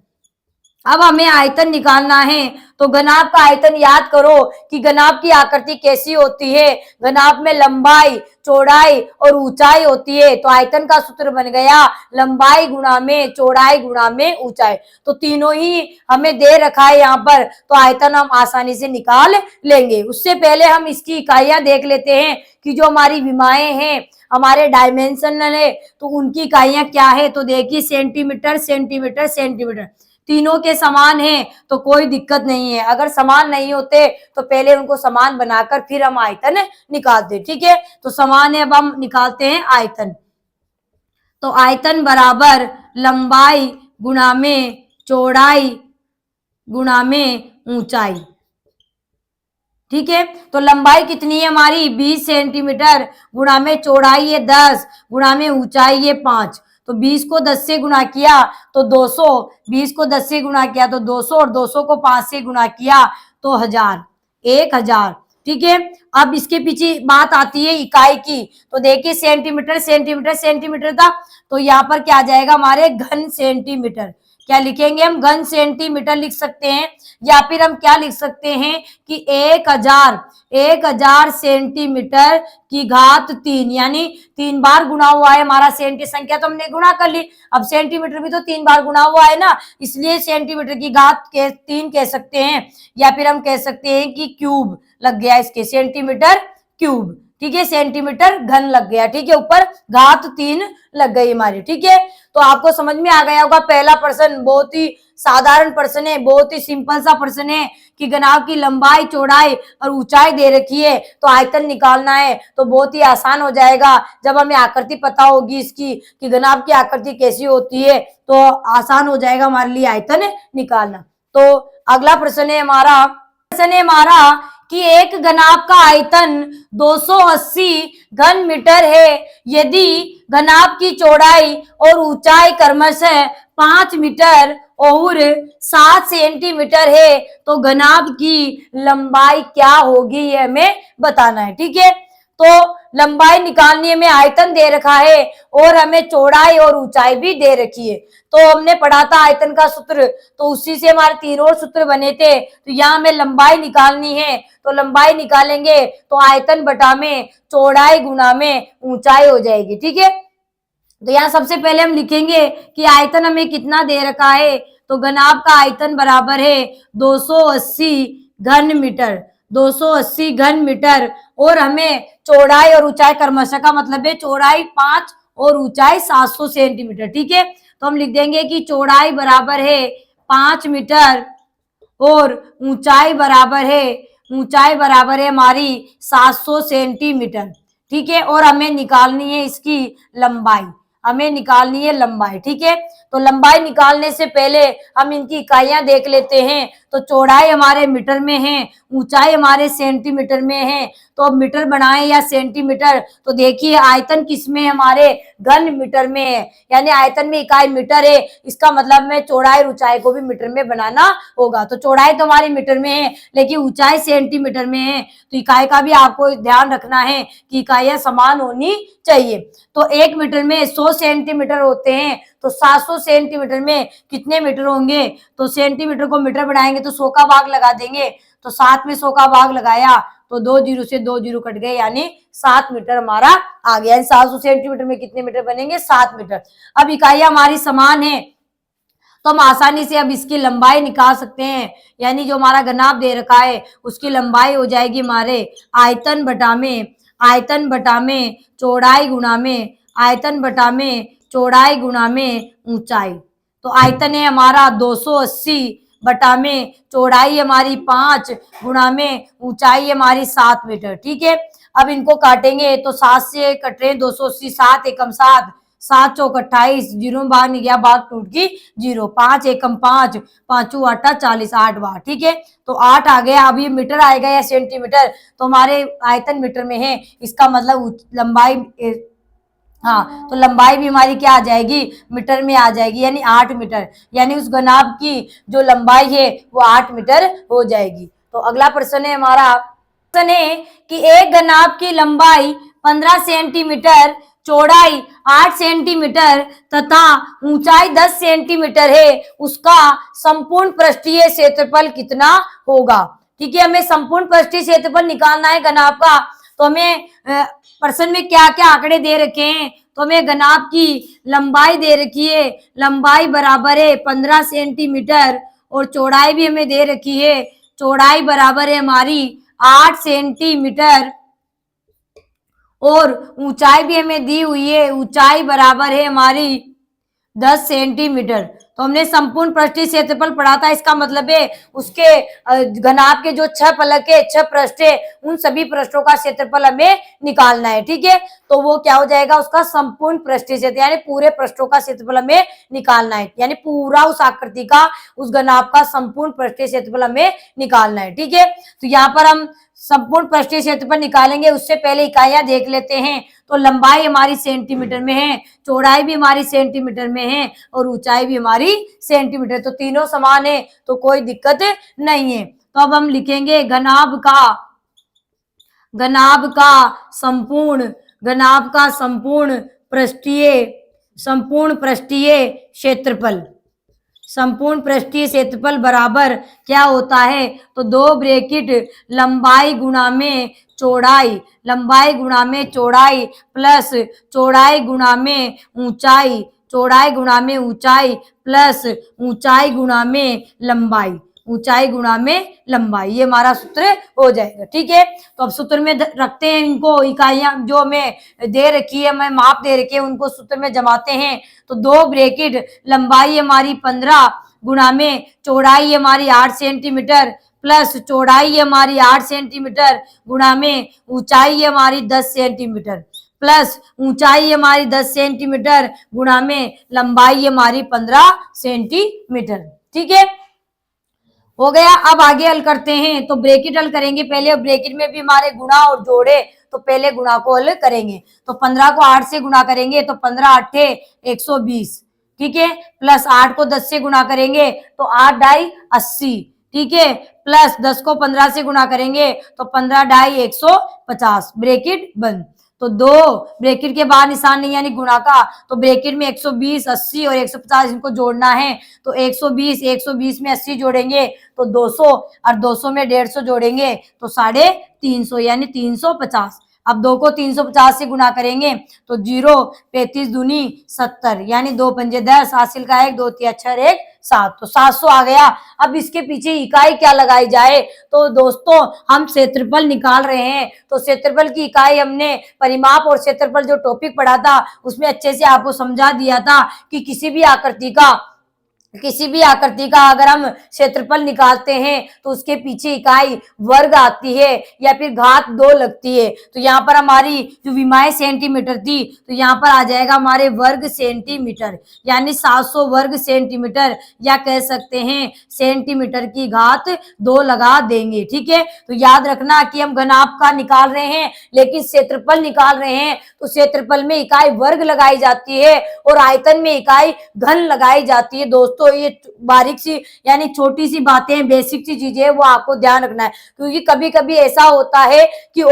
अब हमें आयतन निकालना है। तो घनाभ का आयतन याद करो कि घनाभ की आकृति कैसी होती है, घनाभ में लंबाई, चौड़ाई और ऊंचाई होती है। तो आयतन का सूत्र बन गया लंबाई गुणा में चौड़ाई गुणा में ऊंचाई। तो तीनों ही हमें दे रखा है यहाँ पर, तो आयतन हम आसानी से निकाल लेंगे। उससे पहले हम इसकी इकाइयां देख लेते हैं कि जो हमारी विमाएं हैं, हमारे डायमेंशनल है, तो उनकी इकाइयां क्या है। तो देखिए सेंटीमीटर, सेंटीमीटर, सेंटीमीटर, तीनों के समान हैं तो कोई दिक्कत नहीं है। अगर समान नहीं होते तो पहले उनको समान बनाकर फिर हम आयतन निकालते। ठीक है, तो समान है, अब हम निकालते हैं आयतन। तो आयतन बराबर लंबाई गुणा में चौड़ाई गुणा में ऊंचाई। ठीक है, तो लंबाई कितनी है हमारी 20 सेंटीमीटर, गुणा में चौड़ाई है 10, गुणा में ऊंचाई है 5। तो 20 को 10 से गुणा किया तो 200, 20 को 10 से गुणा किया तो 200, और 200 को 5 से गुणा किया तो 1000, 1000। ठीक है। अब इसके पीछे बात आती है इकाई की, तो देखिए सेंटीमीटर सेंटीमीटर सेंटीमीटर था, तो यहाँ पर क्या आ जाएगा हमारे घन सेंटीमीटर। क्या लिखेंगे हम? घन सेंटीमीटर लिख सकते हैं, या फिर हम क्या लिख सकते हैं कि 1000 सेंटीमीटर की घात 3, यानी 3 बार गुणा हुआ है हमारा सेंटी संख्या, तो हमने गुणा कर ली। अब सेंटीमीटर भी तो 3 बार गुणा हुआ है ना, इसलिए सेंटीमीटर की घात के 3 कह सकते हैं, या फिर हम कह सकते हैं कि क्यूब लग गया इसके, सेंटीमीटर क्यूब। ठीक है, सेंटीमीटर घन लग गया। ठीक है, ऊपर घात 3 लग गई हमारी। ठीक है, तो आपको समझ में आ गया होगा। पहला प्रश्न बहुत ही साधारण प्रश्न है, बहुत ही सिंपल सा प्रश्न है कि घनाभ की लंबाई चौड़ाई और ऊंचाई दे रखी है, तो आयतन निकालना है, तो बहुत ही आसान हो जाएगा। जब हमें आकृति पता होगी इसकी कि घनाभ की आकृति कैसी होती है, तो आसान हो जाएगा हमारे लिए आयतन निकालना। तो अगला प्रश्न है हमारा कि एक घनाभ का आयतन 280 घन मीटर है। यदि घनाभ की चौड़ाई और ऊंचाई क्रमशः 5 मीटर और 7 सेंटीमीटर है, तो घनाभ की लंबाई क्या होगी, ये हमें बताना है। ठीक है, तो लंबाई निकालनी है, हमें आयतन दे रखा है और हमें चौड़ाई और ऊंचाई भी दे रखी है। तो हमने पढ़ा था आयतन का सूत्र, तो उसी से हमारे 3 और सूत्र बने थे। तो यहाँ हमें लंबाई निकालनी है, तो लंबाई निकालेंगे तो आयतन बटा में चौड़ाई गुना में ऊंचाई हो जाएगी। ठीक है, तो यहाँ सबसे पहले हम लिखेंगे कि आयतन हमें कितना दे रखा है, तो घनाभ का आयतन बराबर है 280 घन मीटर, 280 घन मीटर, और हमें चौड़ाई और ऊंचाई क्रमशः का मतलब है चौड़ाई 5 और ऊंचाई 700 सेंटीमीटर। ठीक है, तो हम लिख देंगे कि चौड़ाई बराबर है 5 मीटर और ऊंचाई बराबर है हमारी 700 सेंटीमीटर। ठीक है, और हमें निकालनी है इसकी लंबाई, ठीक है। तो लंबाई निकालने से पहले हम इनकी इकाइयां देख लेते हैं। तो चौड़ाई हमारे मीटर में है, ऊंचाई हमारे सेंटीमीटर में है, तो अब मीटर बनाएं या सेंटीमीटर, तो देखिए आयतन किसमें हमारे घन मीटर में है, यानी आयतन में इकाई मीटर है, इसका मतलब में चौड़ाई और ऊंचाई को भी मीटर में बनाना होगा। तो चौड़ाई तो हमारी मीटर में है, लेकिन ऊंचाई सेंटीमीटर में है, तो इकाई का भी आपको ध्यान रखना है कि इकाइयां समान होनी चाहिए। तो 1 मीटर में 100 सेंटीमीटर होते हैं, तो 700 सेंटीमीटर में कितने मीटर होंगे, तो सेंटीमीटर को मीटर बनाएंगे तो 100 का भाग लगा देंगे, तो 7 में 100 का भाग लगाया तो 2 जीरो से 2 जीरो कट गए, यानी 7 मीटर हमारा आ गया। 700 सेंटीमीटर में कितने मीटर बनेंगे, 7 मीटर। अब इकाइयां हमारी समान है, तो हम आसानी से अब इसकी लंबाई निकाल सकते हैं, यानी जो हमारा घनाभ दे रखा है उसकी लंबाई हो जाएगी हमारे आयतन बटा में चौड़ाई गुणा में ऊंचाई। तो आयतन है हमारा 280 बटा में चौड़ाई हमारी 5 गुणा में ऊंचाई हमारी 7 मीटर। ठीक है, अब इनको काटेंगे तो 7 से कट रहे 280, 7 एकम 7, 7 चौक 28, जीरो में बाहर नहीं गया, भाग टूट की 0, 5 एकम 5, 5 8 40, 8 बार। ठीक है, तो 8 आ गया। अब ये मीटर आएगा या सेंटीमीटर, तो हमारे आयतन मीटर में है, इसका मतलब लंबाई, हाँ, तो लंबाई भी हमारी क्या आ जाएगी, मीटर में आ जाएगी, यानी 8 मीटर, यानी उस घनाभ की जो लंबाई है वो 8 मीटर हो जाएगी। तो अगला प्रश्न है हमारा, प्रश्न है कि एक घनाभ की लंबाई 15 सेंटीमीटर, चौड़ाई 8 सेंटीमीटर तथा ऊंचाई 10 सेंटीमीटर है, उसका संपूर्ण पृष्ठीय क्षेत्रफल कितना होगा। ठीक है, हमें संपूर्ण पृष्ठीय क्षेत्रफल निकालना है घनाभ का। तो हमें प्रश्न में क्या क्या आंकड़े दे रखे हैं, तो हमें घनाभ की लंबाई दे रखी है, लंबाई बराबर है 15 सेंटीमीटर, और चौड़ाई भी हमें दे रखी है, चौड़ाई बराबर है हमारी 8 सेंटीमीटर, और ऊंचाई भी हमें दी हुई है, ऊंचाई बराबर है हमारी 10 सेंटीमीटर। तो हमने संपूर्ण पृष्ठीय क्षेत्रफल पढ़ा था, इसका मतलब है उसके घनाभ के जो 6 फलक है, 6 पृष्ठ है, उन सभी पृष्ठों का क्षेत्रफल हमें निकालना है। ठीक है, तो वो क्या हो जाएगा, उसका संपूर्ण पृष्ठीय क्षेत्र, यानी पूरे पृष्ठों का क्षेत्रफल हमें निकालना है, यानी पूरा उस आकृति का, उस घनाभ का संपूर्ण पृष्ठीय क्षेत्रफल हमें निकालना है। ठीक है, तो यहाँ पर हम संपूर्ण पृष्ठीय क्षेत्रफल निकालेंगे, उससे पहले इकाइयां देख लेते हैं। तो लंबाई हमारी सेंटीमीटर में है, चौड़ाई भी हमारी सेंटीमीटर में है, और ऊंचाई भी हमारी सेंटीमीटर, तो तीनों समान है, तो कोई दिक्कत नहीं है। तो अब हम लिखेंगे घनाभ का घनाभ का संपूर्ण संपूर्ण पृष्ठीय क्षेत्रफल, संपूर्ण पृष्ठीय क्षेत्रफल बराबर क्या होता है? तो 2 ब्रैकेट लंबाई गुणा में चौड़ाई प्लस चौड़ाई गुणा में ऊंचाई प्लस ऊंचाई गुणा में लंबाई, ये हमारा सूत्र हो जाएगा। ठीक है, तो अब सूत्र में रखते हैं इनको, इकाइयां जो हमें दे रखी है, मैं माप दे रखी है, उनको सूत्र में जमाते हैं। तो 2 ब्रैकेट लंबाई हमारी 15 गुणा में चौड़ाई हमारी 8 सेंटीमीटर प्लस चौड़ाई हमारी 8 सेंटीमीटर गुणा में ऊंचाई हमारी 10 सेंटीमीटर प्लस ऊंचाई हमारी 10 सेंटीमीटर गुणा में लंबाई हमारी 15 सेंटीमीटर। ठीक है, हो गया। अब आगे हल करते हैं, तो ब्रैकेट हल करेंगे पहले, ब्रैकेट में भी हमारे गुणा और जोड़े, तो पहले गुणा को हल करेंगे। तो 15 को 8 से गुणा करेंगे तो 15 8 120, ठीक है, प्लस 8 को 10 से गुणा करेंगे तो 8 ढाई 80, ठीक है, प्लस 10 को 15 से गुणा करेंगे तो 15 ढाई 150, ब्रैकेट बंद। तो 2 ब्रैकेट के बाहर निशान नहीं यानी गुणा का, तो ब्रैकेट में 120 80 और 150 इनको जोड़ना है, तो 120 में 80 जोड़ेंगे तो 200 और 200 में 150 जोड़ेंगे तो 350 यानी 350। अब 2 को 350 से गुणा करेंगे तो 0 35 दूनी 70 यानी 2 पंजे 10, हासिल का 1 2 3 अक्षर 1 7, तो 700 आ गया। अब इसके पीछे इकाई क्या लगाई जाए? तो दोस्तों हम क्षेत्रफल निकाल रहे हैं, तो क्षेत्रफल की इकाई हमने परिमाप और क्षेत्रफल जो टॉपिक पढ़ा था उसमें अच्छे से आपको समझा दिया था कि किसी भी आकृति का अगर हम क्षेत्रफल निकालते हैं तो उसके पीछे इकाई वर्ग आती है या फिर घात 2 लगती है। तो यहाँ पर हमारी जो विमाएं सेंटीमीटर थी तो यहाँ पर आ जाएगा हमारे वर्ग सेंटीमीटर, यानी 700 वर्ग सेंटीमीटर, या कह सकते हैं सेंटीमीटर की घात 2 लगा देंगे। ठीक है, तो याद रखना कि हम घनाभ का निकाल रहे हैं लेकिन क्षेत्रफल निकाल रहे हैं, तो क्षेत्रफल में इकाई वर्ग लगाई जाती है और आयतन में इकाई घन लगाई जाती है। दोस्तों ये बारीक सी यानी छोटी सी बातें, बेसिक सी चीजें वो आपको ध्यान रखना है, क्योंकि कभी कभी ऐसा होता है कि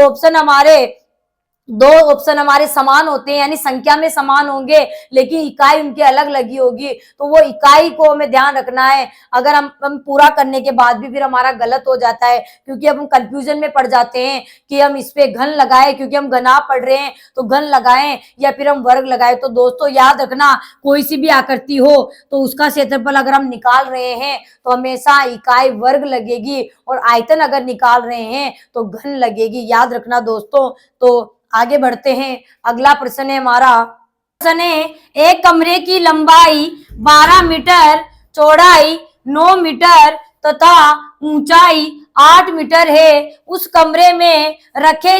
दो ऑप्शन हमारे समान होते हैं यानी संख्या में समान होंगे लेकिन इकाई उनकी अलग लगी होगी, तो वो इकाई को हमें ध्यान रखना है। अगर हम पूरा करने के बाद भी फिर हमारा गलत हो जाता है, क्योंकि अब हम कंफ्यूजन में पड़ जाते हैं कि हम इस पे घन लगाएं, क्योंकि हम घनाभ पढ़ रहे हैं तो घन लगाएं या फिर हम वर्ग लगाएं। तो दोस्तों याद रखना, कोई सी भी आकृति हो तो उसका क्षेत्रफल अगर हम निकाल रहे हैं तो हमेशा इकाई वर्ग लगेगी और आयतन अगर निकाल रहे हैं तो घन लगेगी, याद रखना दोस्तों। तो आगे बढ़ते हैं, अगला प्रश्न है हमारा, प्रश्न है एक कमरे की लंबाई 12 मीटर, चौड़ाई 9 मीटर तथा ऊंचाई 8 मीटर है, उस कमरे में रखी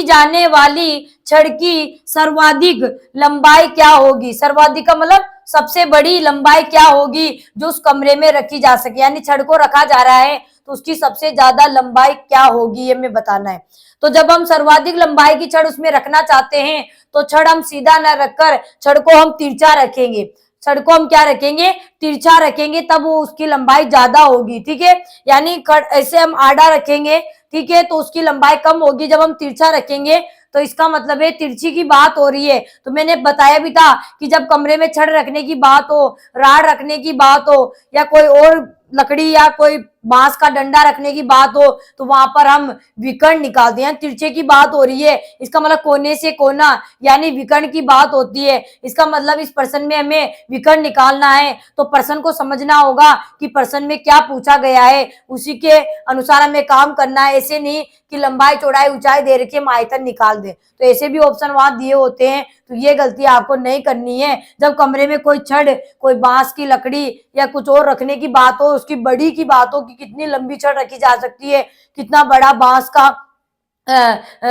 जाने वाली छड़ की सर्वाधिक लंबाई क्या होगी? सर्वाधिक का मतलब सबसे बड़ी लंबाई क्या होगी जो उस कमरे में रखी जा सके, यानी छड़ को रखा जा रहा है तो उसकी सबसे ज्यादा लंबाई क्या होगी ये हमें बताना है। तो जब हम सर्वाधिक लंबाई की छड़ उसमें रखना चाहते हैं तो छड़ हम सीधा न रखकर छड़ को हम तिरछा रखेंगे, छड़ को हम क्या रखेंगे? तिरछा रखेंगे, तब वो उसकी लंबाई ज्यादा होगी। ठीक है, यानी ऐसे हम आड़ा रखेंगे, ठीक है, तो उसकी लंबाई कम होगी। जब हम तिरछा रखेंगे तो इसका मतलब है तिरछी की बात हो रही है। तो मैंने बताया भी था कि जब कमरे में छड़ रखने की बात हो, राड रखने की बात हो या कोई और लकड़ी या कोई बांस का डंडा रखने की बात हो तो वहां पर हम विकर्ण निकालते हैं। तिरछे की बात हो रही है, इसका मतलब कोने से कोना यानी विकर्ण की बात होती है। इसका मतलब इस प्रश्न में हमें विकर्ण निकालना है, तो प्रश्न को समझना होगा कि प्रश्न में क्या पूछा गया है, उसी के अनुसार हमें काम करना है। ऐसे नहीं कि लंबाई चौड़ाई ऊंचाई दे रखी है हम आयतन निकाल दे, तो ऐसे भी ऑप्शन वहां दिए होते हैं, तो ये गलती आपको नहीं करनी है। जब कमरे में कोई छड़, कोई बांस की लकड़ी या कुछ और रखने की बात हो, उसकी बड़ी की बात हो कि कितनी लंबी छड़ रखी जा सकती है, कितना बड़ा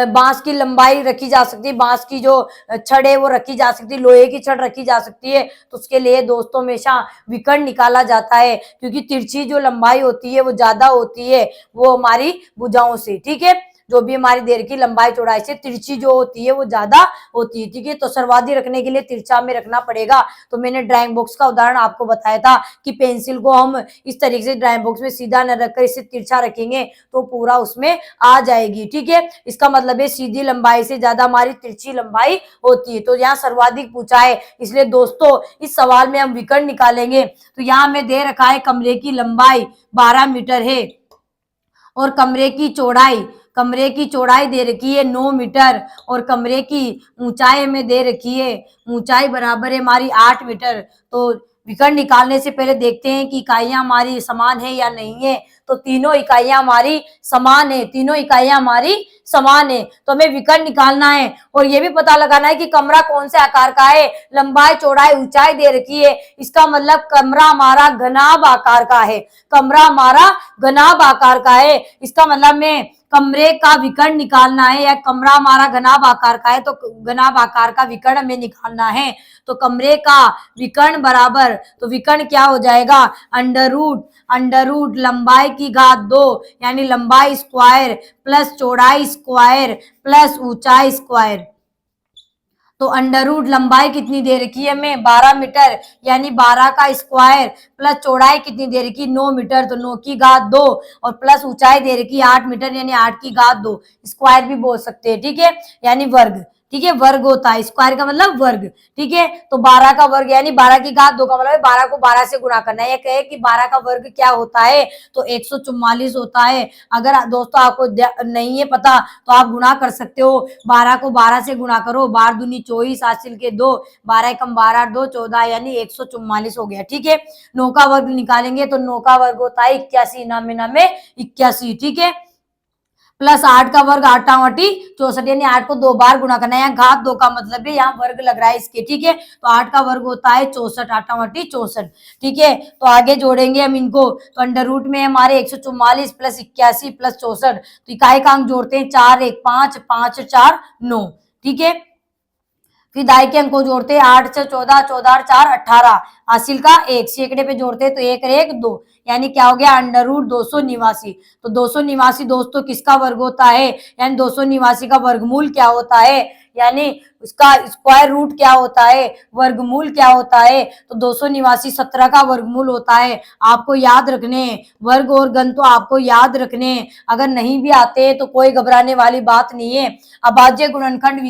बांस की लंबाई रखी जा सकती है, बांस की जो छड़ है वो रखी जा सकती है, लोहे की छड़ रखी जा सकती है, तो उसके लिए दोस्तों हमेशा विकर्ण निकाला जाता है, क्योंकि तिरछी जो लंबाई होती है वो ज्यादा होती है वो हमारी भुजाओं से। ठीक है, जो भी हमारी देर की लंबाई चौड़ाई से तिरछी जो होती है वो ज्यादा होती है, ठीक है। तो सर्वाधिक रखने के लिए तिरछा में रखना पड़ेगा। तो मैंने ड्राइंग बॉक्स का उदाहरण आपको बताया था कि पेंसिल को हम इस तरीके से ड्राइंग बॉक्स में सीधा न रखकर इसे तिरछा रखेंगे तो पूरा उसमें आ जाएगी, ठीक है। इसका मतलब है सीधी लंबाई से ज्यादा हमारी तिरछी लंबाई होती है। तो यहाँ सर्वाधिक पूछा है, इसलिए दोस्तों इस सवाल में हम विकर्ण निकालेंगे। तो यहाँ हमें दे रखा है कमरे की लंबाई 12 मीटर है और कमरे की चौड़ाई दे रखी है 9 मीटर और कमरे की ऊंचाई में दे रखी है, ऊंचाई बराबर है हमारी 8 मीटर। तो विकर्ण निकालने से पहले देखते हैं कि इकाइयां हमारी समान है या नहीं है। तो तीनों इकाइयां हमारी समान है, तीनों इकाइयां हमारी समान है। तो हमें विकर्ण निकालना है और ये भी पता लगाना है कि कमरा कौन से आकार का है। लंबाई चौड़ाई ऊंचाई दे रखी है, इसका मतलब कमरा हमारा घनाभ आकार का है, कमरा हमारा घनाभ आकार का है। इसका मतलब में कमरे का विकर्ण निकालना है या कमरा हमारा घनाभ आकार का है तो घनाभ आकार का विकर्ण हमें निकालना है। तो कमरे का विकर्ण बराबर, तो विकर्ण क्या हो जाएगा, अंडर रूट लंबाई की घात 2 यानी लंबाई स्क्वायर प्लस चौड़ाई स्क्वायर प्लस ऊंचाई स्क्वायर। तो अंडर रूट लंबाई कितनी दे रखी है हमें 12 मीटर यानी 12 का स्क्वायर प्लस चौड़ाई कितनी दे रखी 9 मीटर तो 9 की घात 2 और प्लस ऊंचाई दे रखी 8 मीटर यानी 8 की घात 2, स्क्वायर भी बोल सकते हैं, ठीक है, यानी वर्ग, ठीक है, वर्ग होता है, स्क्वायर का मतलब वर्ग, ठीक है। तो 12 का वर्ग यानी 12 की घात 2 का मतलब 12 को 12 से गुणा करना है। ये कहे कि 12 का वर्ग क्या होता है तो 144 होता है। अगर दोस्तों आपको नहीं है पता तो आप गुणा कर सकते हो, 12 को 12 से गुणा करो, 12 दूनी 24 हासिल के 2, 12 एकम 12 2 14 यानी 144 हो गया, ठीक है। 9 का वर्ग निकालेंगे तो 9 का वर्ग होता है 81, नामे नामे 81, ठीक है, प्लस 8 का वर्ग 8 आठी 64 यानी 8 को 2 बार गुणा करना है। यहाँ घात 2 का मतलब है यहाँ वर्ग लग रहा है इसके, ठीक है। तो 8 का वर्ग होता है 64, 8 आठी 64, ठीक है। तो आगे जोड़ेंगे हम इनको, तो अंडर रूट में हमारे 144 प्लस 81 प्लस 64, तो इकाई का अंक जोड़ते हैं 4 1 5 5 4 9, ठीक है। फिर दाई के अंक को जोड़ते हैं 8 से 14 14 और 4 18, हासिल का 1, सैकड़े पे जोड़ते हैं तो 1 1 2 यानी क्या हो गया अंडर रूट 289। तो 289 दोस्तों किसका वर्ग होता है, यानी 289 का वर्गमूल क्या होता है, यानी उसका स्क्वायर रूट क्या होता है, वर्गमूल क्या होता है। तो 289 17 का वर्गमूल होता है। आपको याद रखने वर्ग और घन, तो आपको याद रखने, अगर नहीं भी आते तो कोई घबराने वाली बात नहीं है। अभाज्य गुणनखंड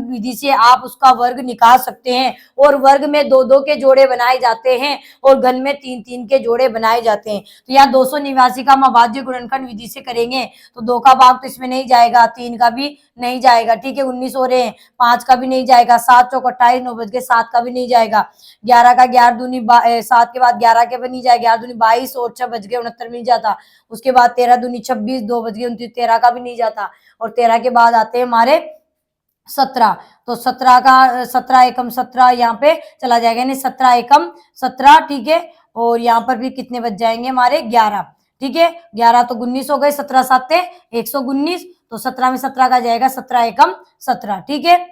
विधि से आप उसका वर्ग निकाल सकते हैं और वर्ग में 2 2 के जोड़े बनाए जाते हैं और घन में 3 3 के जोड़े बनाए जाते हैं। तो यहाँ 289 का हम अभाज्य गुणनखंड विधि से करेंगे तो 2 का भाग तो इसमें नहीं जाएगा, 3 का भी नहीं जाएगा, ठीक है, 19 हो रहे हैं, 5 का भी नहीं जाएगा, 7 चौक 28 9 बज के 7 का भी नहीं जाएगा, 11 का 11 दूनी 7 के बाद 11 के भी नहीं जाएगा, 11 दूनी 22 और 6 बज के 69 नहीं जाता, उसके बाद 13 दूनी 26 2 बज के 29 13 का भी नहीं जाता और 13 के बाद आते हैं हमारे 17, तो 17 का 17 एकम 17 यहाँ पे चला जाएगा यानी 17 एकम 17, ठीक है। और यहाँ पर भी कितने बच जाएंगे हमारे 11, ठीक है, 11 तो 19 हो गए, 17 7 119, तो 17 में 17 का जाएगा 17 एकम 17, ठीक है।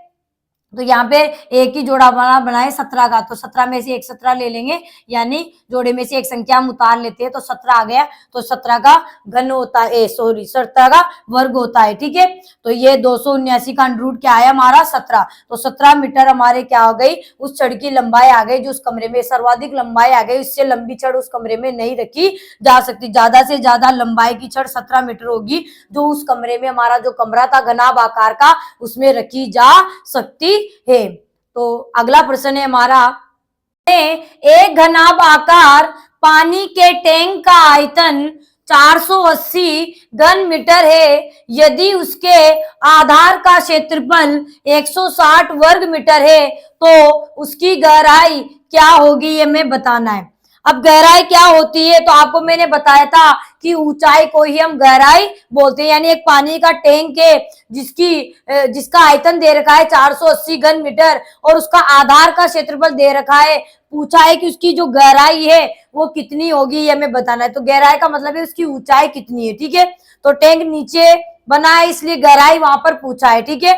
तो यहाँ पे एक ही जोड़ा बनाए 17 का, तो 17 में से एक 17 ले लेंगे यानी जोड़े में से एक संख्या हम उतार लेते हैं तो 17 आ गया, तो 17 का घन होता है 17 का वर्ग होता है, ठीक है। तो ये 279 का अंडर रूट क्या आया हमारा 17, तो 17 मीटर हमारे क्या हो गई, उस छड़ की लंबाई आ गई जो उस कमरे में सर्वाधिक लंबाई आ गई, इससे लंबी छड़ उस कमरे में नहीं रखी जा सकती। ज्यादा से ज्यादा लंबाई की छड़ 17 मीटर होगी जो उस कमरे में हमारा जो कमरा था घनाभ आकार का उसमें रखी जा सकती है। तो अगला प्रश्न है हमारा, एक घनाभ आकार पानी के टैंक का आयतन 480 घन मीटर है, यदि उसके आधार का क्षेत्रफल 160 वर्ग मीटर है तो उसकी गहराई क्या होगी, ये हमें बताना है। अब गहराई क्या होती है तो आपको मैंने बताया था कि ऊंचाई को ही हम गहराई बोलते हैं, यानी एक पानी का टैंक है जिसका आयतन दे रखा है 480 घन मीटर और उसका आधार का क्षेत्रफल दे रखा है, पूछा है कि उसकी जो गहराई है वो कितनी होगी, ये हमें बताना है। तो गहराई का मतलब है उसकी ऊंचाई कितनी है, ठीक है। तो टैंक नीचे बना है इसलिए गहराई वहां पर पूछा है, ठीक है।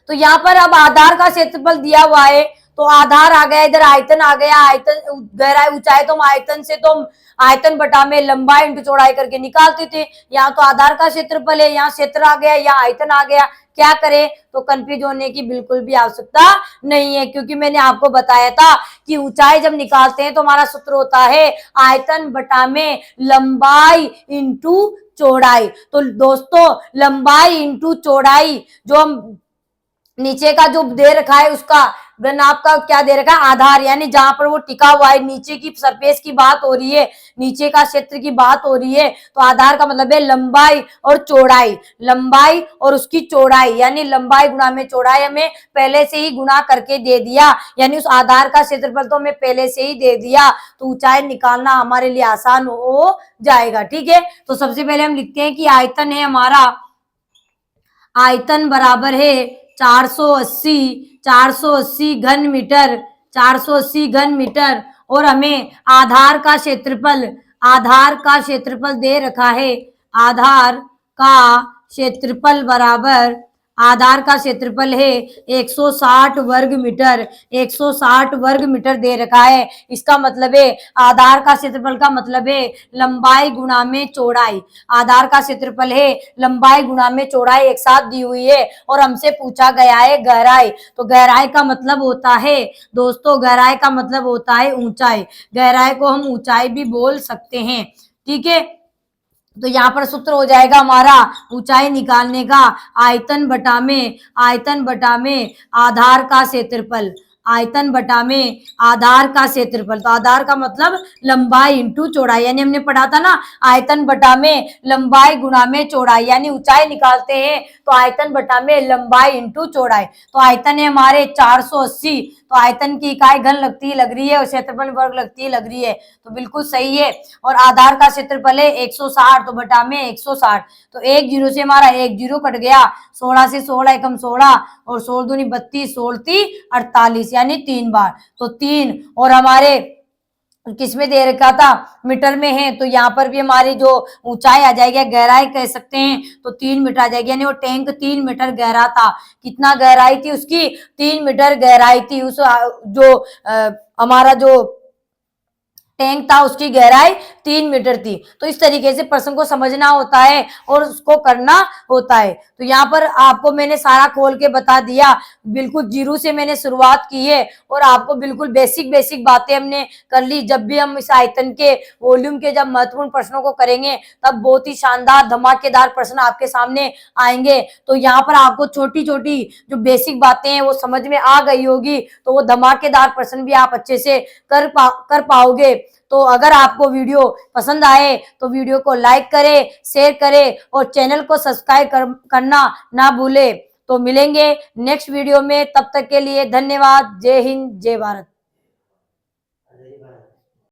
तो यहाँ पर अब आधार का क्षेत्रफल दिया हुआ है तो आधार आ गया, इधर आयतन आ गया, आयतन गहराई ऊंचाई तो हम आयतन से तो आयतन बटा में लंबाई इंटू चौड़ाई करके निकालते थे। यहाँ तो आधार का क्षेत्रफल है, यहाँ क्षेत्र आ गया, यहाँ आयतन आ गया, क्या करें? तो कंफ्यूज होने की बिल्कुल भी आवश्यकता नहीं है, क्योंकि मैंने आपको बताया था कि ऊंचाई जब निकालते हैं तो हमारा सूत्र होता है आयतन बटा में लंबाई इंटू चौड़ाई। तो दोस्तों लंबाई इंटू चौड़ाई, जो हम नीचे का जो दे रखा है उसका नाप का क्या दे रखा है? आधार, यानी जहां पर वो टिका हुआ है, नीचे की सरफेस की बात हो रही है, नीचे का क्षेत्र की बात हो रही है, तो आधार का मतलब है लंबाई और चौड़ाई, लंबाई और उसकी चौड़ाई, यानी लंबाई गुणा में चौड़ाई हमें पहले से ही गुणा करके दे दिया, यानी उस आधार का क्षेत्रफल तो हमें पहले से ही दे दिया, तो ऊंचाई निकालना हमारे लिए आसान हो जाएगा। ठीक है, तो सबसे पहले हम लिखते हैं कि आयतन है हमारा, आयतन बराबर है 480 घन मीटर, 480 घन मीटर, और हमें आधार का क्षेत्रफल, आधार का क्षेत्रफल दे रखा है, आधार का क्षेत्रफल बराबर, आधार का क्षेत्रफल है 160 वर्ग मीटर, 160 वर्ग मीटर दे रखा है। इसका मतलब है आधार का क्षेत्रफल का मतलब है लंबाई गुणा में चौड़ाई, आधार का क्षेत्रफल है लंबाई गुणा में चौड़ाई एक साथ दी हुई है, और हमसे पूछा गया है गहराई, तो गहराई का मतलब होता है दोस्तों, गहराई का मतलब होता है ऊंचाई, गहराई को हम ऊंचाई भी बोल सकते हैं। ठीक है, तो यहाँ पर सूत्र हो जाएगा हमारा ऊंचाई निकालने का आयतन बटा में, आयतन बटा में आधार का क्षेत्रफल, आयतन बटा में आधार का क्षेत्रफल, तो आधार का मतलब लंबाई इंटू चौड़ाई, यानी हमने पढ़ा था ना आयतन बटा में लंबाई गुणा में चौड़ाई, यानी ऊंचाई निकालते हैं तो आयतन बटा में लंबाई इंटू चौड़ाई। तो आयतन है हमारे 480, तो आयतन की इकाई घन लगती लग रही है और क्षेत्रफल वर्ग लगती लग रही है, तो बिल्कुल सही है। और आधार का क्षेत्रफल है 160, तो बटा में 160, तो एक जीरो से हमारा एक जीरो कट गया, 16 से 16 एकम 16, और 16 दूनी 32, 16 ती 48, यानी 3 बार, तो 3, और हमारे किसमें दे रखा था? मीटर में है, तो यहाँ पर भी हमारी जो ऊंचाई आ जाएगी, गहराई कह सकते हैं, तो 3 मीटर आ जाएगी, यानी वो टैंक 3 मीटर गहरा था। कितना गहराई थी उसकी? 3 मीटर गहराई थी। उस जो हमारा जो टैंक था उसकी गहराई 3 मीटर थी। तो इस तरीके से प्रश्न को समझना होता है और उसको करना होता है। तो यहाँ पर आपको मैंने सारा खोल के बता दिया, बिल्कुल जीरो से मैंने शुरुआत की है और आपको बिल्कुल बेसिक बेसिक बातें हमने कर ली। जब भी हम इस आयतन के वॉल्यूम के जब महत्वपूर्ण प्रश्नों को करेंगे तब बहुत ही शानदार धमाकेदार प्रश्न आपके सामने आएंगे। तो यहाँ पर आपको छोटी छोटी जो बेसिक बातें हैं वो समझ में आ गई होगी, तो वो धमाकेदार प्रश्न भी आप अच्छे से कर पाओगे। तो अगर आपको वीडियो पसंद आए तो वीडियो को लाइक करें, शेयर करें और चैनल को सब्सक्राइब करना ना भूले। तो मिलेंगे नेक्स्ट वीडियो में, तब तक के लिए धन्यवाद। जय हिंद, जय भारत।